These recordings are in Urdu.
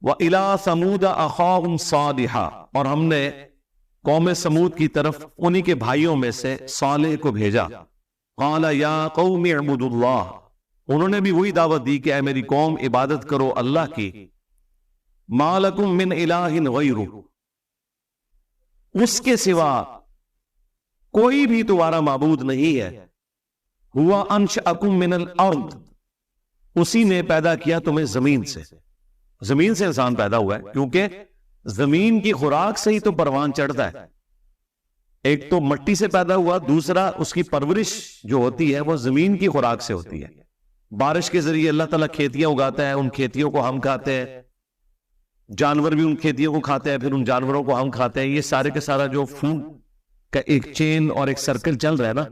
وَإِلَىٰ ثَمُودَ أَخَاهُمْ صَالِحًا، اور ہم نے قوم سمود کی طرف انہی کے بھائیوں میں سے صالح کو بھیجا. قَالَ يَا قَوْمِ اعْبُدُوا اللَّهَ، انہوں نے بھی وہی دعوت دی کہ اے میری قوم عبادت کرو اللہ کی. مَا لَكُم مِّنْ إِلَٰهٍ غَيْرُهُ، اس کے سوا کوئی بھی تمہارا معبود نہیں ہے. ہوا انشأکم من الارض، اسی نے پیدا کیا تمہیں زمین سے. زمین سے انسان پیدا ہوا ہے، کیونکہ زمین کی خوراک سے ہی تو پروان چڑھتا ہے. ایک تو مٹی سے پیدا ہوا، دوسرا اس کی پرورش جو ہوتی ہے وہ زمین کی خوراک سے ہوتی ہے. بارش کے ذریعے اللہ تعالیٰ کھیتیاں اگاتا ہے، ان کھیتیوں کو ہم کھاتے ہیں، جانور بھی ان کھیتیوں کو کھاتے ہیں، پھر ان جانوروں کو ہم کھاتے ہیں. یہ سارے کا سارا جو فوڈ کا ایک چین اور ایک سرکل چل رہا ہے نا،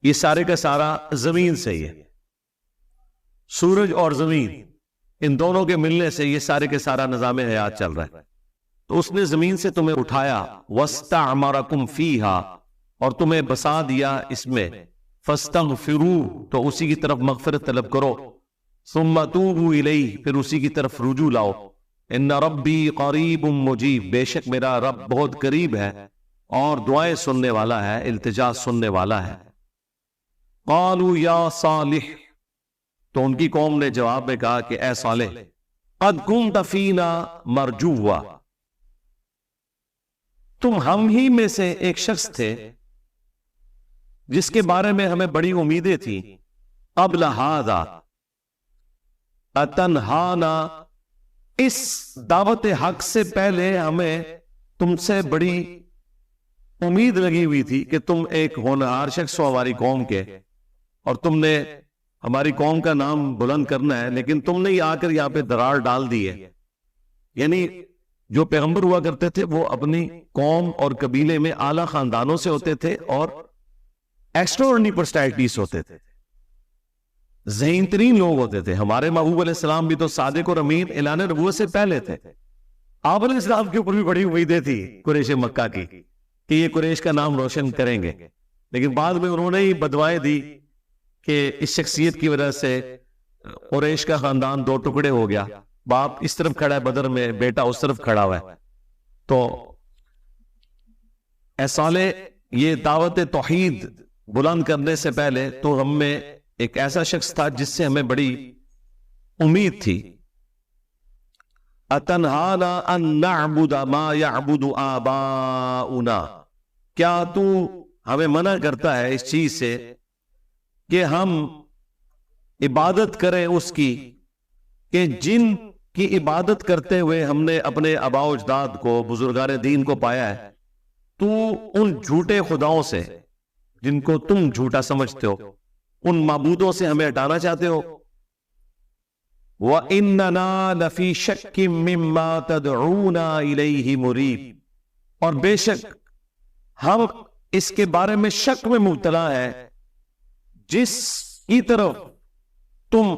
یہ سارے کا سارا زمین سے ہی ہے. سورج اور زمین، ان دونوں کے ملنے سے یہ سارے کے سارا نظام حیات چل رہا ہے. تو اس نے زمین سے تمہیں اٹھایا. وَاسْتَعْمَرَكُمْ فِيهَا، اور تمہیں بسا دیا اس میں. فَاسْتَغْفِرُوا، تو اسی کی طرف مغفرت طلب کرو. ثُمَّ تُوبُوا إِلَيْهِ، پھر اسی کی طرف رجوع لاؤ. ان ربی قریب مجیب، بے شک میرا رب بہت قریب ہے اور دعائیں سننے والا ہے، التجا سننے والا ہے. قالوا یا صالح، تو ان کی قوم نے جواب میں کہا کہ اے صالح، قد کنت فینا مرجوا، تم ہم ہی میں سے ایک شخص تھے جس کے بارے میں ہمیں بڑی امیدیں تھیں. قبل ھذا اتنہانا، اس دعوت حق سے پہلے ہمیں تم سے بڑی امید لگی ہوئی تھی کہ تم ایک ہونہار شخص ہو ہماری قوم کے، اور تم نے ہماری قوم کا نام بلند کرنا ہے، لیکن تم نے آ کر یہاں پہ درار ڈال دی ہے. یعنی جو پیغمبر ہوا کرتے تھے وہ اپنی قوم اور قبیلے میں اعلیٰ خاندانوں سے ہوتے تھے اور ایکسٹراورڈنری پرسنالٹیز ہوتے تھے، ذہین ترین لوگ ہوتے تھے. ہمارے محبوب علیہ السلام بھی تو صادق اور امین اعلان نبوت سے پہلے تھے. آپ علیہ السلام کے اوپر بھی بڑی امیدیں تھی قریش مکہ کی کہ یہ قریش کا نام روشن کریں گے، لیکن بعد میں انہوں نے ہی بدوائیں دی کہ اس شخصیت کی وجہ سے قریش کا خاندان دو ٹکڑے ہو گیا. باپ اس طرف کھڑا ہے بدر میں، بیٹا اس طرف کھڑا ہوا ہے. تو اے صالح، یہ دعوت توحید بلند کرنے سے پہلے تو ہم میں ایک ایسا شخص تھا جس سے ہمیں بڑی امید تھی. اتنہانا ان نعبد ما یعبد آباؤنا، کیا تو ہمیں منع کرتا ہے اس چیز سے کہ ہم عبادت کریں اس کی کہ جن کی عبادت کرتے ہوئے ہم نے اپنے آباء و اجداد کو، بزرگان دین کو پایا ہے. تو ان جھوٹے خداؤں سے جن کو تم جھوٹا سمجھتے ہو، ان معبودوں سے ہمیں ہٹانا چاہتے ہو. وَإِنَّنَا لَفِي شَكٍّ مِّمَّا تَدْعُونَا إِلَيْهِ مُرِيبٍ، اور بے شک ہم اس کے بارے میں شک میں مبتلا ہے جس کی طرف تم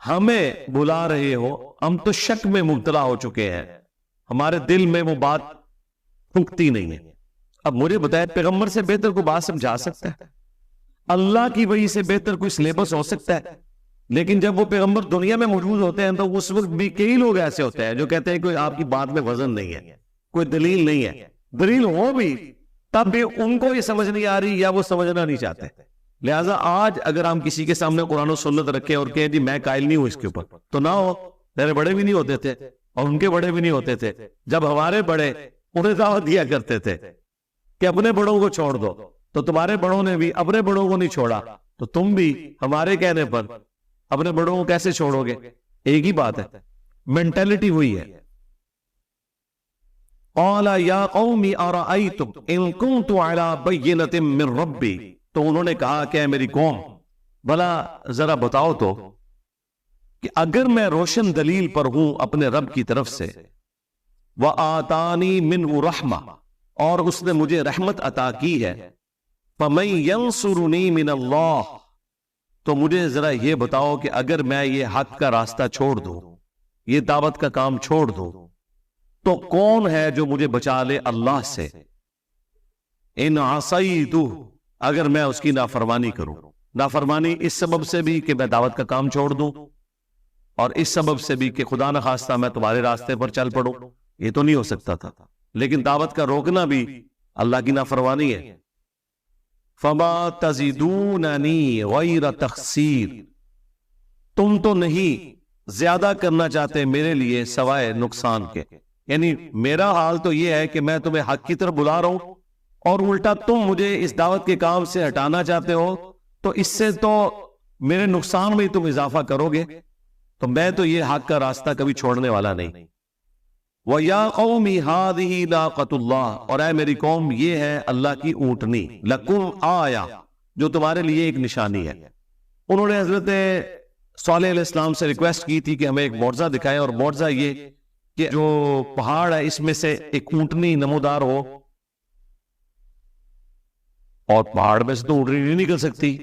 ہمیں بلا رہے ہو. ہم تو شک میں مبتلا ہو چکے ہیں، ہمارے دل میں وہ بات پھکتی نہیں ہے. اب مجھے بتائے، پیغمبر سے بہتر کو بات سمجھا سکتا ہے؟ اللہ کی وحی سے بہتر کوئی سلیبس ہو سکتا ہے؟ لیکن جب وہ پیغمبر دنیا میں موجود ہوتے ہیں تو اس وقت بھی کئی لوگ ایسے ہوتے ہیں جو کہتے ہیں کہ آپ کی بات میں وزن نہیں ہے، کوئی دلیل نہیں ہے. دلیل ہو بھی تب بھی ان کو یہ سمجھ نہیں آ رہی یا وہ سمجھنا نہیں چاہتے. لہٰذا آج اگر ہم کسی کے سامنے قرآن و سنت رکھیں اور کہیں جی میں قائل نہیں ہوں اس کے اوپر، تو نہ ہو. میرے بڑے بھی نہیں ہوتے تھے اور ان کے بڑے بھی نہیں ہوتے تھے. جب ہمارے بڑے انہیں دعوت دیا کرتے تھے کہ اپنے بڑوں کو چھوڑ دو، تو تمہارے بڑوں نے بھی اپنے بڑوں کو نہیں چھوڑا، تو تم بھی ہمارے کہنے پر اپنے بڑوں کو کیسے چھوڑو گے؟ ایک ہی بات ہے، مینٹالٹی ہوئی ہے. قال یا قوم ارأیتم ان کنت علی بینۃ من ربی، تو انہوں نے کہا کہ اے میری قوم، بھلا ذرا بتاؤ تو کہ اگر میں روشن دلیل پر ہوں اپنے رب کی طرف سے، وآتانی منہ رحمہ، اور اس نے مجھے رحمت عطا کی ہے، فمن ینصرنی من اللہ، تو مجھے ذرا یہ بتاؤ کہ اگر میں یہ حق کا راستہ چھوڑ دوں، یہ دعوت کا کام چھوڑ دوں، تو کون ہے جو مجھے بچا لے اللہ سے؟ ان عصیتہ، اگر میں اس کی نافرمانی کروں، نافرمانی اس سبب سے بھی کہ میں دعوت کا کام چھوڑ دوں، اور اس سبب سے بھی کہ خدا نہ خواستہ میں تمہارے راستے پر چل پڑوں، یہ تو نہیں ہو سکتا تھا، لیکن دعوت کا روکنا بھی اللہ کی نافرمانی ہے۔ فما تزیدوننی غیر تخسیر، تم تو نہیں زیادہ کرنا چاہتے میرے لیے سوائے نقصان کے، یعنی میرا حال تو یہ ہے کہ میں تمہیں حق کی طرف بلا رہا ہوں اور الٹا تم مجھے اس دعوت کے کام سے ہٹانا چاہتے ہو، تو اس سے تو میرے نقصان میں تم اضافہ کرو گے، تو میں تو یہ حق کا راستہ کبھی چھوڑنے والا نہیں۔ وَيَا قَوْمِ هَذِهِ نَاقَةُ اللَّهِ، اور اے میری قوم یہ ہے اللہ کی اونٹنی، لَكُمْ آیَةٌ، جو تمہارے لیے ایک نشانی ہے۔ انہوں نے حضرت صالح علیہ السلام سے ریکویسٹ کی تھی کہ ہمیں ایک معجزہ دکھائے، اور معجزہ یہ کہ جو پہاڑ ہے اس میں سے ایک اونٹنی نمودار ہو، اور پہاڑ میں سے تو اونٹنی نہیں نکل سکتی،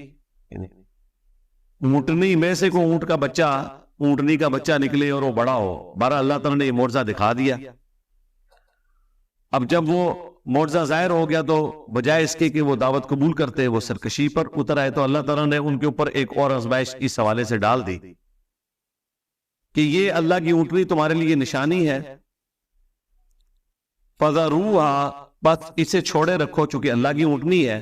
اونٹنی میں سے کوئی اونٹ کا بچہ، اونٹنی کا بچہ نکلے اور وہ بڑا ہو۔ بارہ اللہ تعالیٰ نے یہ معجزہ دکھا دیا۔ اب جب وہ معجزہ ظاہر ہو گیا تو بجائے اس کے کہ وہ دعوت قبول کرتے، وہ سرکشی پر اتر آئے، تو اللہ تعالیٰ نے ان کے اوپر ایک اور آزمائش اس حوالے سے ڈال دی کہ یہ اللہ کی اونٹنی تمہارے لیے نشانی ہے، فَذَرُوهَا، بس اسے چھوڑے رکھو چونکہ اللہ کی اونٹنی ہے،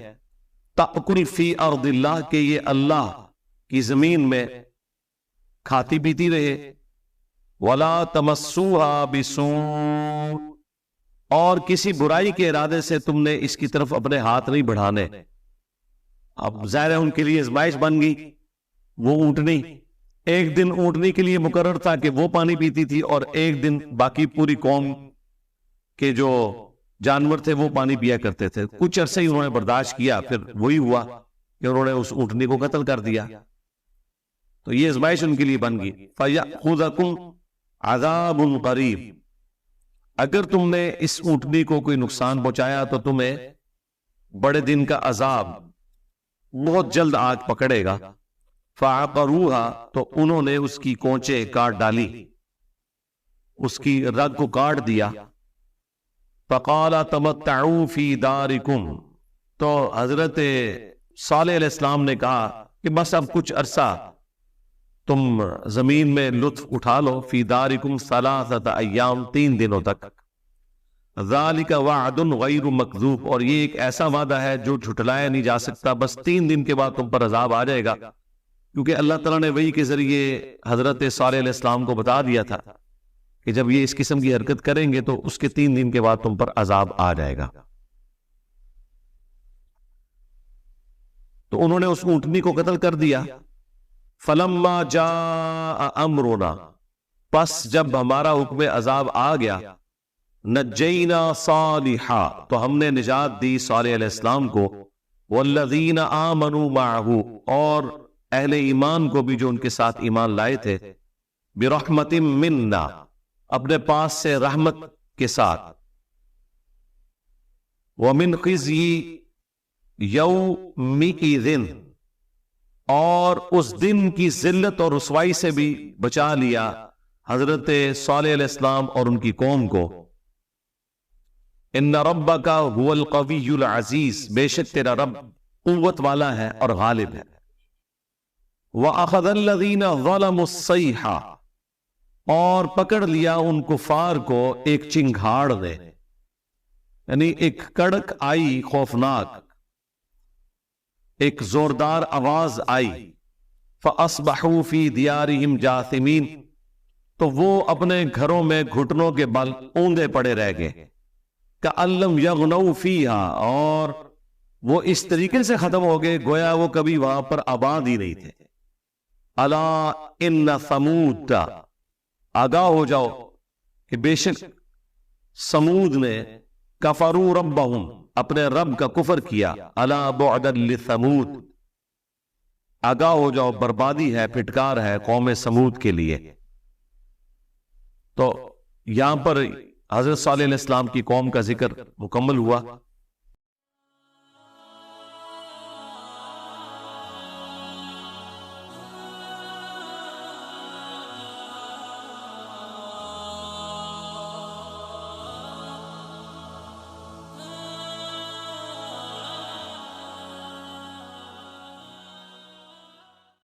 تَأْكُلْ فِي أَرْضِ اللَّهِ، کہ یہ اللہ کی زمین میں کھاتی پیتی رہے، وَلَا تَمَسُّوهَا بِسُوءٍ، اور کسی برائی کے ارادے سے تم نے اس کی طرف اپنے ہاتھ نہیں بڑھانے۔ اب ظاہر ہے ان کے لیے ازمائش بن گئی، وہ اونٹنی ایک دن اونٹنی کے لیے مقرر تھا کہ وہ پانی پیتی تھی، اور ایک دن باقی پوری قوم کے جو جانور تھے وہ پانی پیا کرتے تھے۔ کچھ عرصے ہی انہوں نے برداشت کیا، پھر وہی ہوا کہ انہوں نے اس اونٹنی کو قتل کر دیا، تو یہ ازمائش ان کے لیے بن گئی۔ فَيَأْخُذَكُمْ عَذَابٌ قَرِيبٌ، اگر تم نے اس اونٹنی کو کوئی نقصان پہنچایا تو تمہیں بڑے دن کا عذاب بہت جلد آگ پکڑے گا۔ فَعَقَرُوهَا، تو انہوں نے اس کی کونچیں کاٹ ڈالی، اس کی رگ کو کاٹ دیا۔ فَقَالَ تَمَتَّعُوا فِي دَارِكُمْ، تو حضرت صالح علیہ السلام نے کہا کہ بس اب کچھ عرصہ تم زمین میں لطف اٹھا لو، فی دارکم ثلاثۃ ایام، 3 دنوں تک۔ ذالک وعد غیر مکذوب، اور یہ ایک ایسا وعدہ ہے جو جھٹلایا نہیں جا سکتا، بس 3 دن کے بعد تم پر عذاب آ جائے گا، کیونکہ اللہ تعالیٰ نے وحی کے ذریعے حضرت صالح علیہ السلام کو بتا دیا تھا کہ جب یہ اس قسم کی حرکت کریں گے تو اس کے 3 دن کے بعد تم پر عذاب آ جائے گا۔ تو انہوں نے اس اونٹنی کو قتل کر دیا۔ فَلَمَّا جَاءَ أَمْرُنَا، پس جب ہمارا حکم عذاب آ گیا، نَجَّيْنَا صَالِحًا، تو ہم نے نجات دی صالح علیہ السلام کو، وَالَّذِينَ آمَنُوا مَعَهُ، اور اہل ایمان کو بھی جو ان کے ساتھ ایمان لائے تھے، بِرَحْمَةٍ مِنَّا، اپنے پاس سے رحمت کے ساتھ، وَمِنْ خِزْيِ يَوْمِئِذٍ، اور اس دن کی ذلت اور رسوائی سے بھی بچا لیا حضرت صالح علیہ السلام اور ان کی قوم کو۔ ان ربک هو القوی العزیز، بے شک تیرا رب قوت والا ہے اور غالب ہے۔ وَأَخَذَ الَّذِينَ ظَلَمُوا الصَّيْحَةَ، اور پکڑ لیا ان کفار کو ایک چنگھاڑ نے، یعنی ایک کڑک آئی خوفناک، ایک زوردار آواز آئی۔ فَأَصْبَحُوا فِي دِيَارِهِمْ جَاثِمِينَ، تو وہ اپنے گھروں میں گھٹنوں کے بل اوندے پڑے رہ گئے۔ كَأَن لَّمْ يَغْنَوْا فِيهَا، اور وہ اس طریقے سے ختم ہو گئے گویا وہ کبھی وہاں پر آباد ہی نہیں تھے۔ أَلَا إِنَّ ثَمُودَ، آگاہ ہو جاؤ کہ بے شک سمود نے، کفروا ربہم، اپنے رب کا کفر کیا، الا بعدا لثمود، آگاہ ہو جاؤ بربادی ہے، پھٹکار ہے قوم سمود کے لیے۔ تو یہاں پر حضرت صالح علیہ السلام کی قوم کا ذکر مکمل ہوا۔